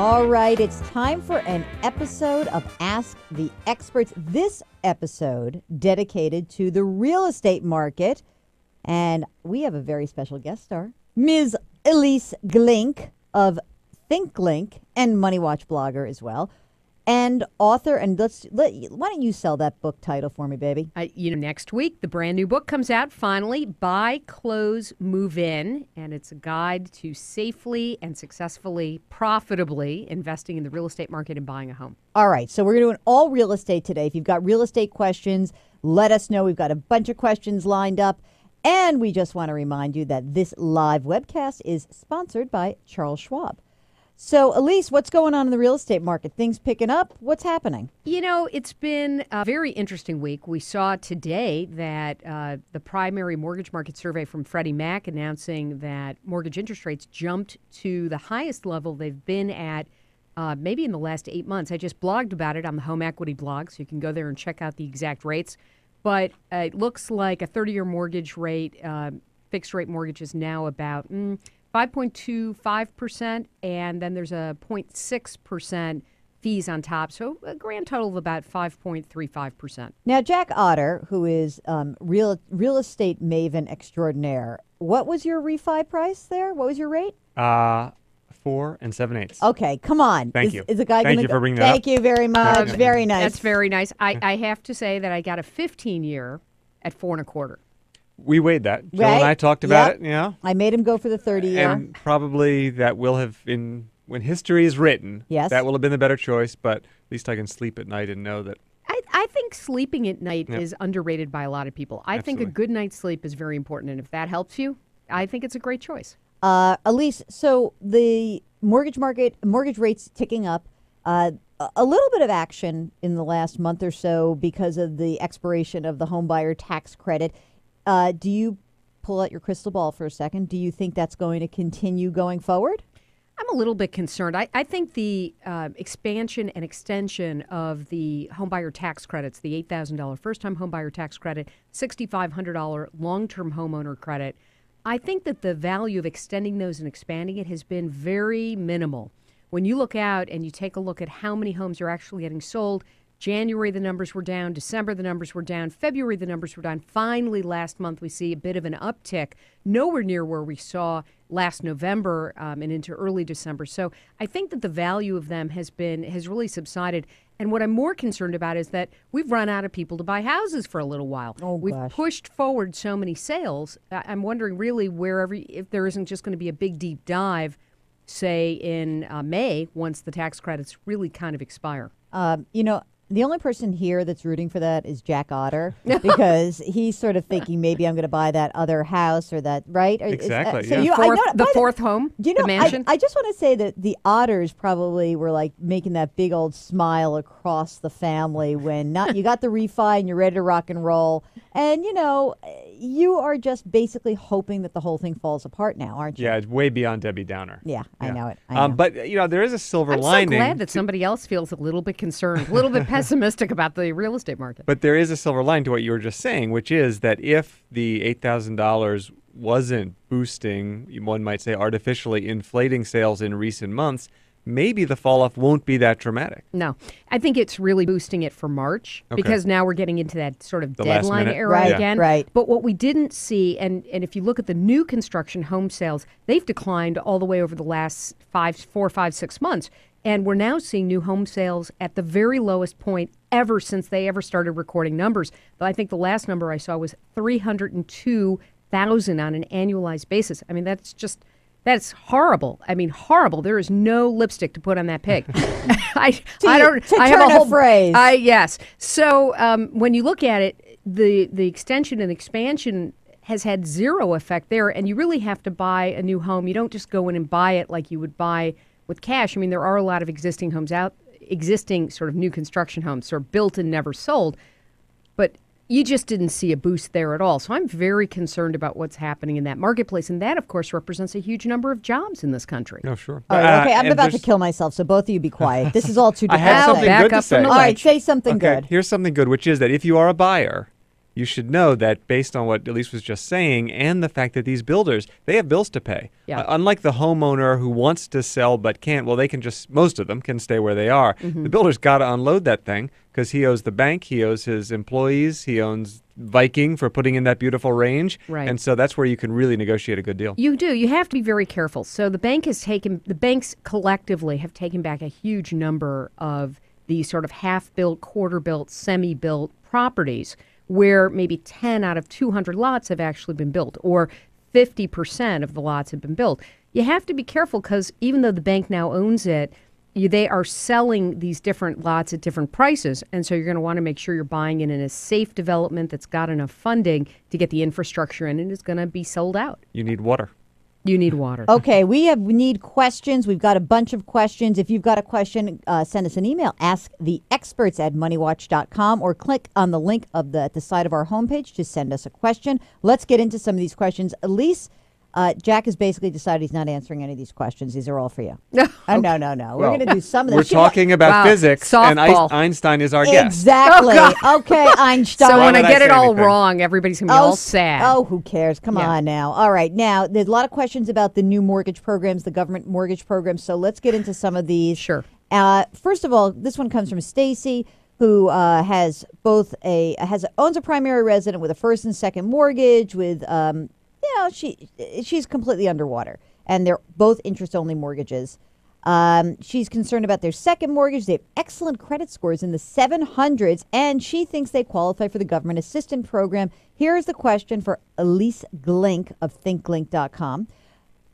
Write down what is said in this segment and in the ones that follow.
All right, it's time for an episode of Ask the Experts. This episode dedicated to the real estate market. And we have a very special guest star, Ms. Elise Glink of ThinkLink and MoneyWatch blogger as well, and author. And why don't you sell that book title for me, baby? Next week, the brand new book comes out, finally, Buy, Close, Move In. And it's a guide to safely and successfully, profitably investing in the real estate market and buying a home. All right, so we're doing all real estate today. If you've got real estate questions, let us know. We've got a bunch of questions lined up. And we just want to remind you that this live webcast is sponsored by Charles Schwab. So, Elise, what's going on in the real estate market? Things picking up? What's happening? It's been a very interesting week. We saw today that the primary mortgage market survey from Freddie Mac announcing that mortgage interest rates jumped to the highest level they've been at maybe in the last 8 months. I just blogged about it on the Home Equity blog, so you can go there and check out the exact rates. But it looks like a 30-year mortgage rate, fixed-rate mortgage is now about 5.25%, and then there's a 0.6% fees on top, so a grand total of about 5.35%. Now, Jack Otter, who is real estate maven extraordinaire, what was your refi price there? What was your rate? 4 7/8. Okay, come on. Thank you. Is a guy Thank you for bringing that up. Thank you very much. Very nice. That's very nice. I have to say that I got a 15-year at 4 1/4. We weighed that. Jill Right? and I talked about it. Yeah. I made him go for the 30-year. And probably that will have been, when history is written, Yes. that will have been the better choice, but at least I can sleep at night and know that. I think sleeping at night is underrated by a lot of people. I think a good night's sleep is very important, and if that helps you, I think it's a great choice. Elise, so the mortgage rates ticking up. A little bit of action in the last month or so because of the expiration of the home buyer tax credit. Do you pull out your crystal ball for a second? Do you think that's going to continue going forward? I'm a little bit concerned. I think the expansion and extension of the homebuyer tax credits, the $8,000 first-time homebuyer tax credit, $6,500 long-term homeowner credit, I think that the value of extending those and expanding it has been very minimal. When you look out and you take a look at how many homes are actually getting sold, January the numbers were down, December the numbers were down, February the numbers were down. Finally, last month we see a bit of an uptick, nowhere near where we saw last November and into early December. So I think that the value of them has really subsided. And what I'm more concerned about is that we've run out of people to buy houses for a little while. We've pushed forward so many sales. I'm wondering really if there isn't just going to be a big deep dive, say in May, once the tax credits really kind of expire. The only person here that's rooting for that is Jack Otter because he's sort of thinking maybe I'm going to buy that other house or that, right? Exactly. The fourth home, the mansion. I just want to say that the Otters probably were like making that big old smile across the family when you got the refi and you're ready to rock and roll. And, you are just basically hoping that the whole thing falls apart now, aren't you? Yeah, it's way beyond Debbie Downer. Yeah, I know it. I know. But, there is a silver lining. I'm so glad that somebody else feels a little bit concerned, a little bit pessimistic about the real estate market. But there is a silver line to what you were just saying, which is that if the $8,000 wasn't boosting, one might say artificially inflating sales in recent months, maybe the fall-off won't be that dramatic. No. I think it's really boosting it for March because now we're getting into that sort of deadline era again. Right. But what we didn't see, and if you look at the new construction home sales, they've declined all the way over the last 4, 5, 6 months. And we're now seeing new home sales at the very lowest point ever since they ever started recording numbers. But I think the last number I saw was 302,000 on an annualized basis. I mean, that's horrible. I mean, horrible. There is no lipstick to put on that pig. I have a whole phrase. Yes. So when you look at it, the extension and expansion has had zero effect there, and you really have to buy a new home. You don't just go in and buy it like you would buy with cash. I mean, there are a lot of existing homes existing sort of new construction homes, sort of built and never sold, but you just didn't see a boost there at all. So I'm very concerned about what's happening in that marketplace. And that, of course, represents a huge number of jobs in this country. Oh, sure. All right, okay, I'm about to kill myself, so both of you be quiet. This is all too I have depressing. something good to say. All right, say something good. Here's something good, which is that if you are a buyer you should know that based on what Elise was just saying and the fact that these builders, they have bills to pay. Yeah. Unlike the homeowner who wants to sell but can't, well, they can just, most of them can stay where they are. The builder's got to unload that thing because he owes the bank, he owes his employees, he owns Viking for putting in that beautiful range. Right. And so that's where you can really negotiate a good deal. You do. You have to be very careful. So the banks collectively have taken back a huge number of these sort of half-built, quarter-built, semi-built properties where maybe 10 out of 200 lots have actually been built, or 50% of the lots have been built. You have to be careful because even though the bank now owns it, they are selling these different lots at different prices. And so you're going to want to make sure you're buying in a safe development that's got enough funding to get the infrastructure in and is going to be sold out. You need water. You need water. Okay, we need questions. We've got a bunch of questions. If you've got a question, send us an email, asktheexperts@moneywatch.com, or click on the link at the side of our homepage to send us a question. Let's get into some of these questions. Elise, Jack has basically decided he's not answering any of these questions. These are all for you. No. We're going to do some of them. We're talking about physics, and Einstein is our guest. Exactly. Okay, Einstein. So when I get it all wrong, everybody's going to be all sad. Oh, who cares? Come on now. All right. Now, there's a lot of questions about the new mortgage programs, the government mortgage programs. So let's get into some of these. Sure. First of all, this one comes from Stacy, who owns a primary resident with a first and second mortgage with she's completely underwater, and they're both interest-only mortgages. She's concerned about their second mortgage. They have excellent credit scores in the 700s, and she thinks they qualify for the government assistance program. Here's the question for Elise Glink of thinklink.com.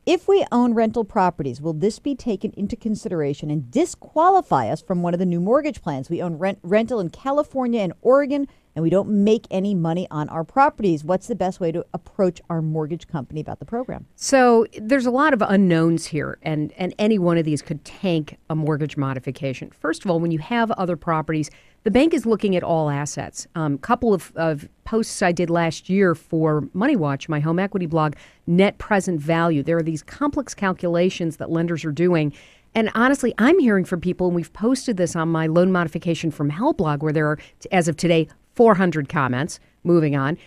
If we own rental properties, will this be taken into consideration and disqualify us from one of the new mortgage plans? We own rental in California and Oregon, and we don't make any money on our properties. What's the best way to approach our mortgage company about the program? So there's a lot of unknowns here, and any one of these could tank a mortgage modification. First of all, when you have other properties, the bank is looking at all assets. Couple of posts I did last year for MoneyWatch, my home equity blog, net present value. There are these complex calculations that lenders are doing. And honestly, I'm hearing from people, and we've posted this on my loan modification from hell blog, where there are, as of today, 400 comments. Moving on.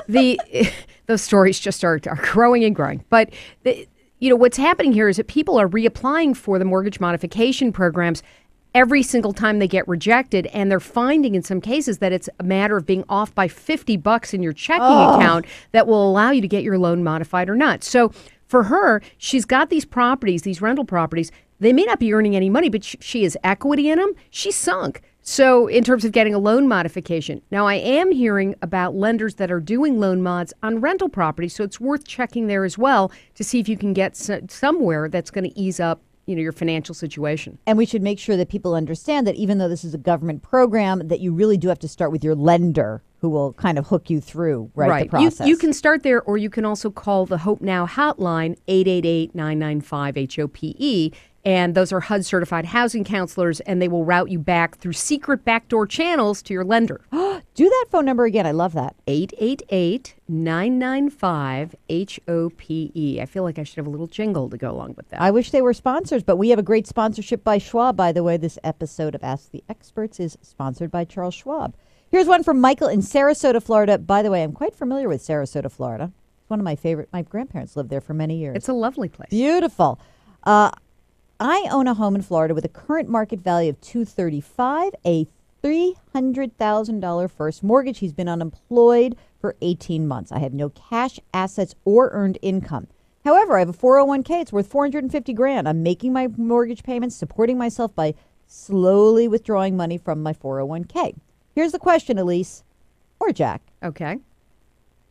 Those stories just are growing and growing. But what's happening here is that people are reapplying for the mortgage modification programs every single time they get rejected, and they're finding in some cases that it's a matter of being off by $50 in your checking account that will allow you to get your loan modified or not. So for her, she's got these properties, these rental properties. They may not be earning any money, but she has equity in them. She's sunk. So in terms of getting a loan modification. Now, I am hearing about lenders that are doing loan mods on rental properties, so it's worth checking there as well to see if you can get somewhere that's going to ease up your financial situation. And we should make sure that people understand that even though this is a government program, that you really do have to start with your lender, who will kind of hook you through the process. You can start there, or you can also call the Hope Now hotline, 888-995-HOPE. And those are HUD-certified housing counselors, and they will route you back through secret backdoor channels to your lender. Do that phone number again. I love that. 888-995-HOPE. I feel like I should have a little jingle to go along with that. I wish they were sponsors, but we have a great sponsorship by Schwab. By the way, this episode of Ask the Experts is sponsored by Charles Schwab. Here's one from Michael in Sarasota, Florida. By the way, I'm quite familiar with Sarasota, Florida. It's one of my favorite. My grandparents lived there for many years. It's a lovely place. Beautiful. I own a home in Florida with a current market value of $235,000, a $300,000 first mortgage. He's been unemployed for 18 months. I have no cash assets or earned income. However, I have a 401k. It's worth $450,000. I'm making my mortgage payments, supporting myself by slowly withdrawing money from my 401k. Here's the question, Elise or Jack. Okay.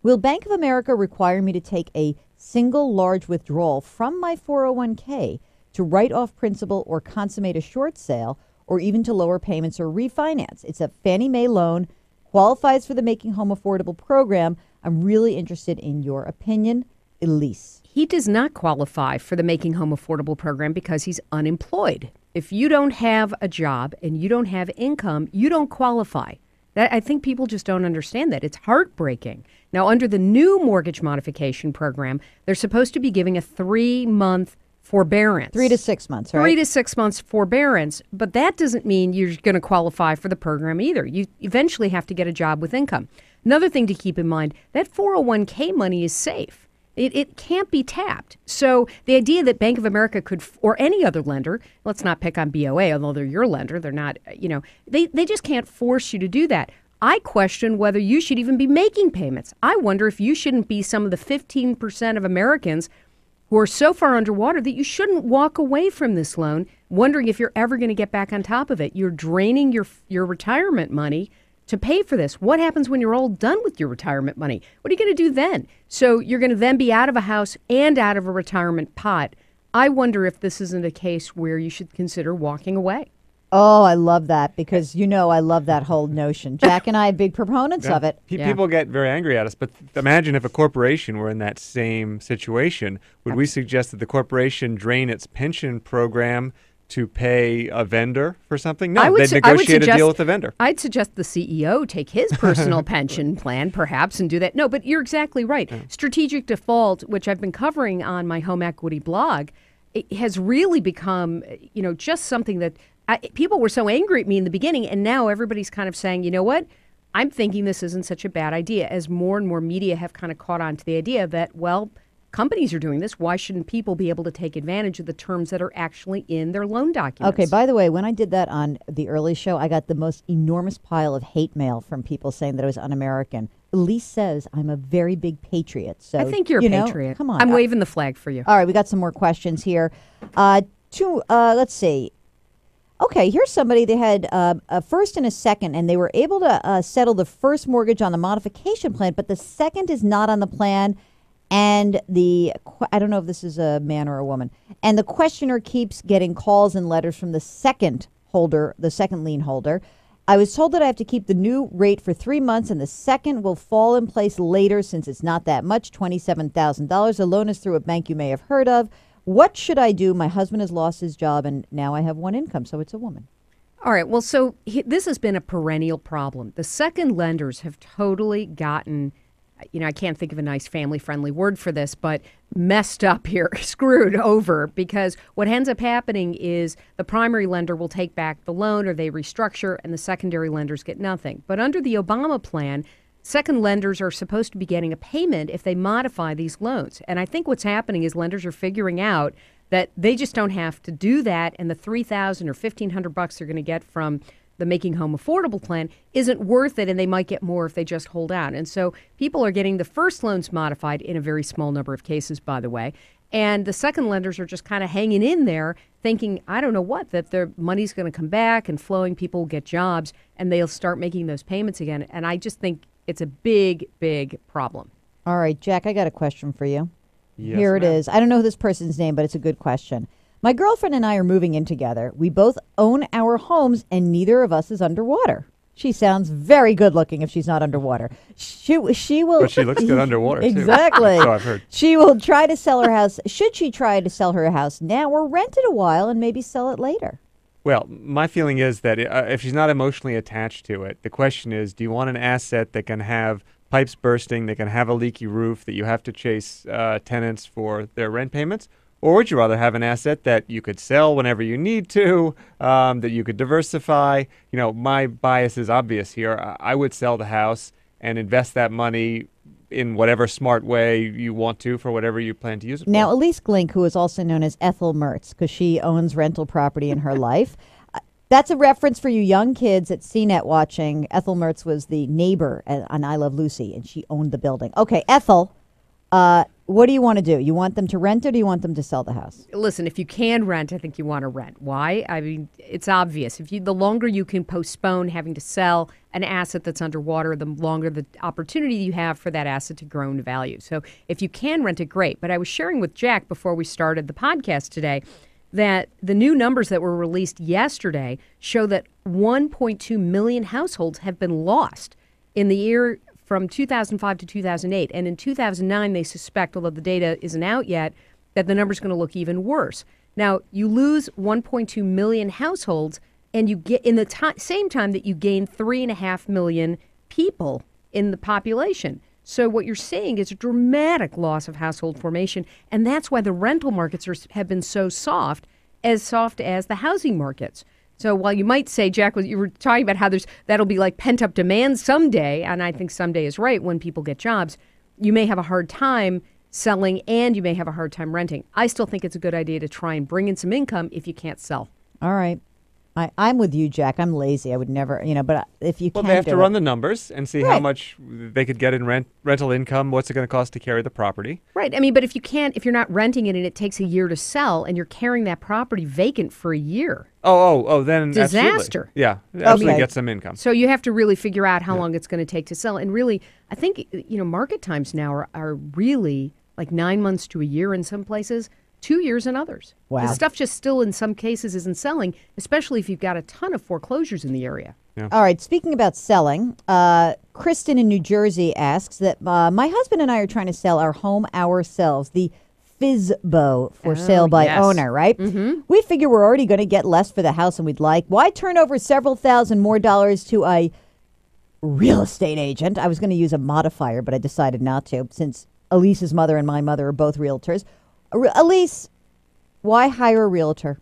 Will Bank of America require me to take a single large withdrawal from my 401k to write off principal or consummate a short sale, or even to lower payments or refinance? It's a Fannie Mae loan, qualifies for the Making Home Affordable program. I'm really interested in your opinion, Elise. He does not qualify for the Making Home Affordable program because he's unemployed. If you don't have a job and you don't have income, you don't qualify. I think people just don't understand that. It's heartbreaking. Now, under the new mortgage modification program, they're supposed to be giving a 3-month forbearance. 3 to 6 months, right? 3 to 6 months forbearance, but that doesn't mean you're going to qualify for the program either. You eventually have to get a job with income. Another thing to keep in mind, that 401k money is safe. It can't be tapped. So the idea that Bank of America could, or any other lender, let's not pick on BOA, although they're your lender, they're not, they just can't force you to do that. I question whether you should even be making payments. I wonder if you shouldn't be some of the 15% of Americans who are so far underwater that you shouldn't walk away from this loan, wondering if you're ever going to get back on top of it. You're draining your retirement money to pay for this. What happens when you're all done with your retirement money? What are you going to do then? So you're going to then be out of a house and out of a retirement pot. I wonder if this isn't a case where you should consider walking away. Oh, I love that because, I love that whole notion. Jack and I are big proponents of it. People get very angry at us, but imagine if a corporation were in that same situation. Would we suggest that the corporation drain its pension program to pay a vendor for something? No, they'd negotiate a deal with the vendor. I'd suggest the CEO take his personal pension plan, perhaps, and do that. No, but you're exactly right. Yeah. Strategic default, which I've been covering on my home equity blog, it has really become, just something that people were so angry at me in the beginning, and now everybody's kind of saying, you know what? I'm thinking this isn't such a bad idea, as more and more media have kind of caught on to the idea that, well, companies are doing this. Why shouldn't people be able to take advantage of the terms that are actually in their loan documents? Okay, by the way, when I did that on the early show, I got the most enormous pile of hate mail from people saying that I was un-American. Elise says I'm a very big patriot. So I think you're a patriot. Come on. I'm waving the flag for you. All right, we got some more questions here. Let's see. Okay, here's somebody, they had a first and a second, and they were able to settle the first mortgage on the modification plan, but the second is not on the plan. And I don't know if this is a man or a woman, and the questioner keeps getting calls and letters from the second lien holder. I was told that I have to keep the new rate for 3 months, and the second will fall in place later since it's not that much, $27,000. The loan is through a bank you may have heard of. What should I do? My husband has lost his job, and now I have one income, so it's a woman. All right. Well, so this has been a perennial problem. The second lenders have totally gotten, I can't think of a nice family-friendly word for this, but messed up here, screwed over, because what ends up happening is the primary lender will take back the loan or they restructure, and the secondary lenders get nothing. But under the Obama plan, second lenders are supposed to be getting a payment if they modify these loans. And I think what's happening is lenders are figuring out that they just don't have to do that, and the $3,000 or $1,500 they're going to get from the Making Home Affordable plan isn't worth it, and they might get more if they just hold out. And so people are getting the first loans modified in a very small number of cases, by the way. And the second lenders are just kind of hanging in there thinking, I don't know what, that their money's going to come back and flowing, people will get jobs, and they'll start making those payments again. And I just think it's a big, big problem. All right, Jack, I got a question for you. Yes, Here it ma'am. is. I don't know this person's name, but it's a good question. My girlfriend and I are moving in together. We both own our homes, and neither of us is underwater. She sounds very good looking if she's not underwater. She will. But she looks good underwater, too. Exactly. So I've heard. She will try to sell her house. Should she try to sell her house now or rent it a while and maybe sell it later? Well, my feeling is that if she's not emotionally attached to it, the question is, do you want an asset that can have pipes bursting, that can have a leaky roof, that you have to chase tenants for their rent payments? Or would you rather have an asset that you could sell whenever you need to, that you could diversify? My bias is obvious here. I would sell the house and invest that money in whatever smart way you want to for whatever you plan to use it for. Now, Elise Glink, who is also known as Ethel Mertz, because she owns rental property in her life. That's a reference for you young kids at CNET watching. Ethel Mertz was the neighbor on I Love Lucy, and she owned the building. Okay, Ethel, what do you want to do? You want them to rent it, or do you want them to sell the house? Listen, if you can rent, I think you want to rent. Why? I mean, it's obvious. The longer you can postpone having to sell an asset that's underwater, the longer the opportunity you have for that asset to grow in value. So if you can rent it, great. But I was sharing with Jack before we started the podcast today that the new numbers that were released yesterday show that 1.2 million households have been lost in the year from 2005 to 2008. And in 2009, they suspect, although the data isn't out yet, that the number's going to look even worse. Now, you lose 1.2 million households, and you get in the same time that you gain 3.5 million people in the population. So what you're seeing is a dramatic loss of household formation, and that's why the rental markets have been so soft as the housing markets. So while you might say, Jack, you were talking about how that'll be like pent-up demand someday, and I think someday is right when people get jobs, you may have a hard time selling and you may have a hard time renting. I still think it's a good idea to try and bring in some income if you can't sell. All right. I'm with you, Jack. I'm lazy. I would never, but if you Well, can they have do to it. run the numbers and see how Right. much they could get in rental income. What's it going to cost to carry the property? Right. I mean, but if you're not renting it and it takes a year to sell and you're carrying that property vacant for a year. Then Disaster. Absolutely. Yeah, absolutely Okay. get some income. So you have to really figure out how long it's going to take to sell. And really, I think, market times now are really like 9 months to a year in some places, 2 years in others. Wow. The stuff just still in some cases isn't selling, especially if you've got a ton of foreclosures in the area. All right. Speaking about selling, Kristen in New Jersey asks that my husband and I are trying to sell our home ourselves, the FISBO for sale by yes. owner, right? Mm-hmm. We figure we're already going to get less for the house than we'd like. Why turn over several thousand more dollars to a real estate agent? I was going to use a modifier, but I decided not to since Elise's mother and my mother are both realtors. Elise, why hire a realtor?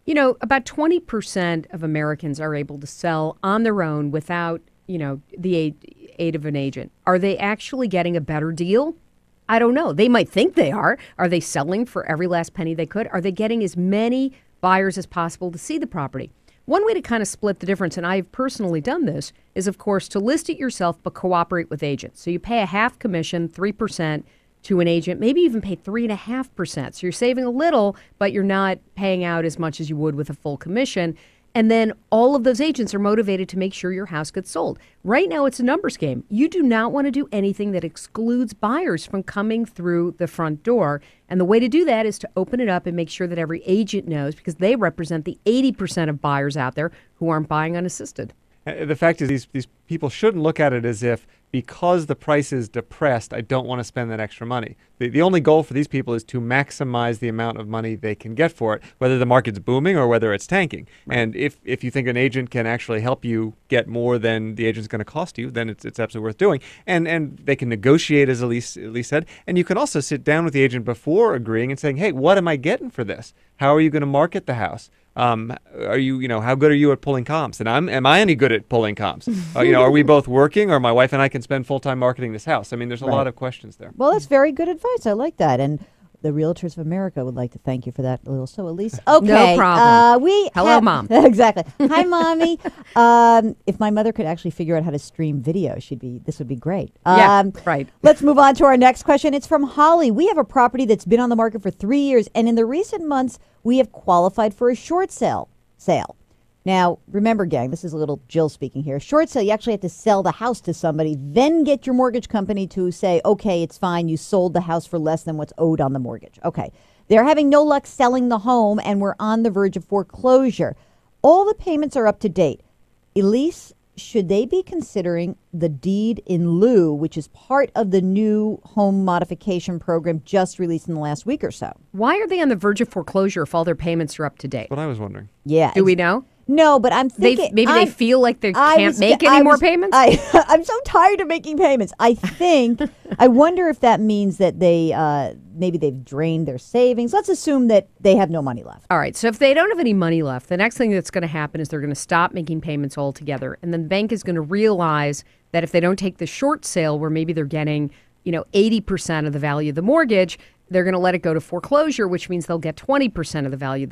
About 20% of Americans are able to sell on their own without, the aid of an agent. Are they actually getting a better deal? I don't know. They might think they are. Are they selling for every last penny they could? Are they getting as many buyers as possible to see the property? One way to kind of split the difference, and I've personally done this, is, of course, to list it yourself but cooperate with agents. So you pay a half commission, 3%, to an agent, maybe even pay 3.5%. So you're saving a little, but you're not paying out as much as you would with a full commission. And then all of those agents are motivated to make sure your house gets sold. Right now, it's a numbers game. You do not want to do anything that excludes buyers from coming through the front door. And the way to do that is to open it up and make sure that every agent knows, because they represent the 80% of buyers out there who aren't buying unassisted. The fact is these people shouldn't look at it as if because the price is depressed, I don't want to spend that extra money. The only goal for these people is to maximize the amount of money they can get for it, whether the market's booming or whether it's tanking. Right. And if you think an agent can actually help you get more than the agent's going to cost you, then it's absolutely worth doing. And they can negotiate, as Elise said. And you can also sit down with the agent before agreeing and saying, hey, what am I getting for this? How are you going to market the house? Are you, how good are you at pulling comps? And am I any good at pulling comps? Are we both working, or my wife and I can spend full time marketing this house? I mean, there's a lot of questions there. Well, that's very good advice. I like that. And the Realtors of America would like to thank you for that, little. So, Elise, okay. No problem. Hello, Mom. Exactly. Hi, Mommy. If my mother could actually figure out how to stream video, this would be great. Right. Let's move on to our next question. It's from Holly. We have a property that's been on the market for 3 years, and in the recent months, we have qualified for a short sale. Now, remember, gang, this is a little Jill speaking here. Short sale, you actually have to sell the house to somebody, then get your mortgage company to say, okay, it's fine, you sold the house for less than what's owed on the mortgage. Okay. They're having no luck selling the home, and we're on the verge of foreclosure. All the payments are up to date. Elise, should they be considering the deed in lieu, which is part of the new home modification program just released in the last week or so? Why are they on the verge of foreclosure if all their payments are up to date? What I was wondering. Yeah. Do we know? No, but I'm thinking they feel like they can't make any more payments. I'm so tired of making payments. I think I wonder if that means that they maybe they've drained their savings. Let's assume that they have no money left. All right. So if they don't have any money left, the next thing that's going to happen is they're going to stop making payments altogether, and then the bank is going to realize that if they don't take the short sale, where maybe they're getting 80% of the value of the mortgage, they're going to let it go to foreclosure, which means they'll get 20% of the value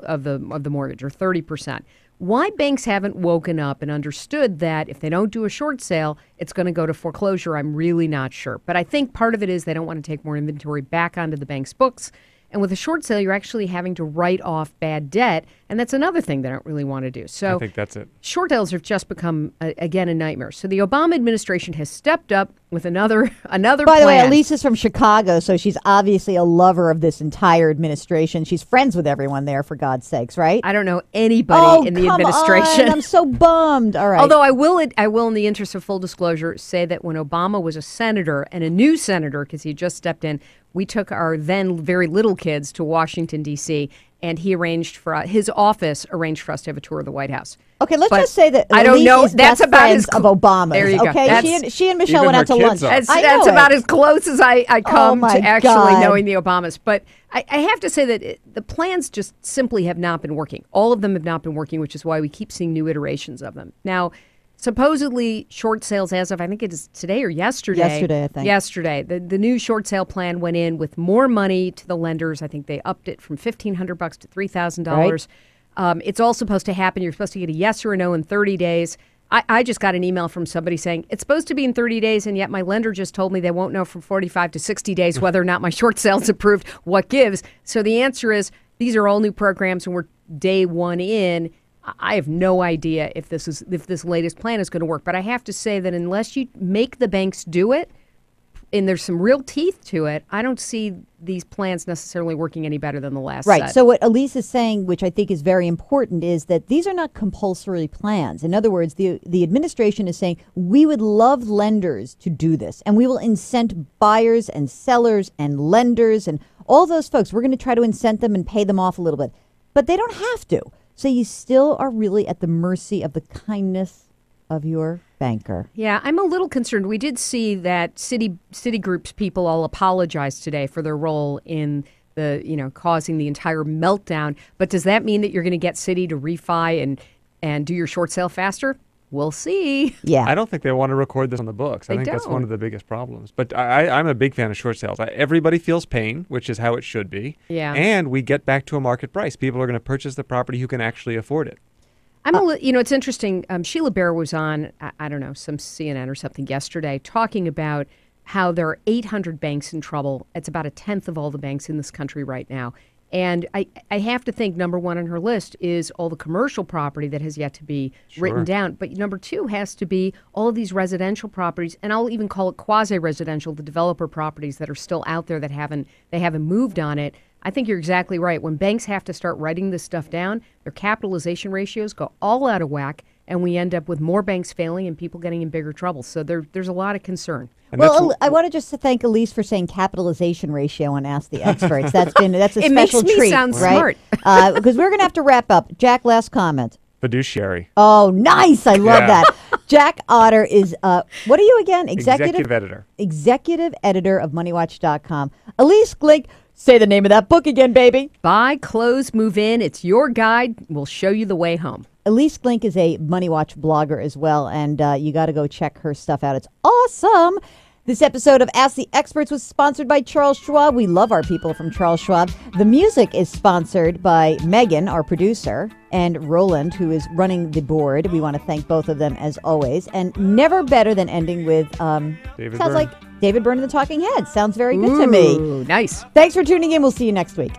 of the mortgage, or 30%. Why banks haven't woken up and understood that if they don't do a short sale, it's going to go to foreclosure, I'm really not sure. But I think part of it is they don't want to take more inventory back onto the bank's books. And with a short sale, you're actually having to write off bad debt. And that's another thing they don't really want to do. So I think that's it. Short sales have just become, again, a nightmare. So the Obama administration has stepped up with another By plan. the way, Elise is from Chicago, so she's obviously a lover of this entire administration. She's friends with everyone there, for God's sakes, right? I don't know anybody in the administration. I'm so bummed. All right. Although I will, in the interest of full disclosure, say that when Obama was a senator, and a new senator, because he just stepped in, we took our then very little kids to Washington, D.C., and he arranged for his office arranged for us to have a tour of the White House. Okay, let's But just say that I don't Elise know. is That's best about friends as of Obama's. There you go. Okay, she and Michelle Even went out to her lunch. kids are. That's I know about it. as close as I come my to actually God. knowing the Obamas. But I have to say that the plans just simply have not been working. All of them have not been working, which is why we keep seeing new iterations of them. Now, supposedly short sales as of, I think it is today or yesterday. Yesterday, I think. Yesterday. The new short sale plan went in with more money to the lenders. I think they upped it from $1,500 to $3,000. It's all supposed to happen. You're supposed to get a yes or a no in 30 days. I just got an email from somebody saying it's supposed to be in 30 days, and yet my lender just told me they won't know from 45 to 60 days whether or not my short sale's approved. What gives? So the answer is these are all new programs, and we're day one in. I have no idea if this latest plan is going to work. But I have to say that unless you make the banks do it, and there's some real teeth to it, I don't see these plans necessarily working any better than the last Right. set. So what Elise is saying, which I think is very important, is that these are not compulsory plans. In other words, the administration is saying we would love lenders to do this, and we will incent buyers and sellers and lenders and all those folks. We're going to try to incent them and pay them off a little bit, but they don't have to. So you still are really at the mercy of the kindness of your banker. Yeah, I'm a little concerned. We did see that Citigroup's people all apologize today for their role in the, causing the entire meltdown. But does that mean that you're going to get Citi to refi and do your short sale faster? We'll see. Yeah. I don't think they want to record this on the books. I think that's one don't. of the biggest problems. But I'm a big fan of short sales. Everybody feels pain, which is how it should be. Yeah. And we get back to a market price. People are going to purchase the property who can actually afford it. It's interesting. Sheila Bair was on, I don't know, some CNN or something yesterday talking about how there are 800 banks in trouble. It's about a tenth of all the banks in this country right now. And I have to think number one on her list is all the commercial property that has yet to be written down. But number two has to be all of these residential properties, and I'll even call it quasi-residential, the developer properties that are still out there that haven't moved on it. I think you're exactly right. When banks have to start writing this stuff down, their capitalization ratios go all out of whack, and we end up with more banks failing and people getting in bigger trouble. So there's a lot of concern. And Well, I wanted just to thank Elise for saying capitalization ratio on Ask the Experts. That's a It special makes me treat, sound right? smart. Because we're going to have to wrap up. Jack, last comment. Fiduciary. Oh, nice! I love Yeah. that. Jack Otter is what are you again? Executive editor. Executive editor of MoneyWatch.com. Elise Glink, say the name of that book again, baby. Buy, close, move in. It's your guide. We'll show you the way home. Elise Glink is a Money Watch blogger as well, and you got to go check her stuff out. It's awesome. This episode of Ask the Experts was sponsored by Charles Schwab. We love our people from Charles Schwab. The music is sponsored by Megan, our producer, and Roland, who is running the board. We want to thank both of them as always. And never better than ending with, David sounds Byrne. like David Byrne and the Talking Heads. Sounds very good to me. Ooh, nice. Thanks for tuning in. We'll see you next week.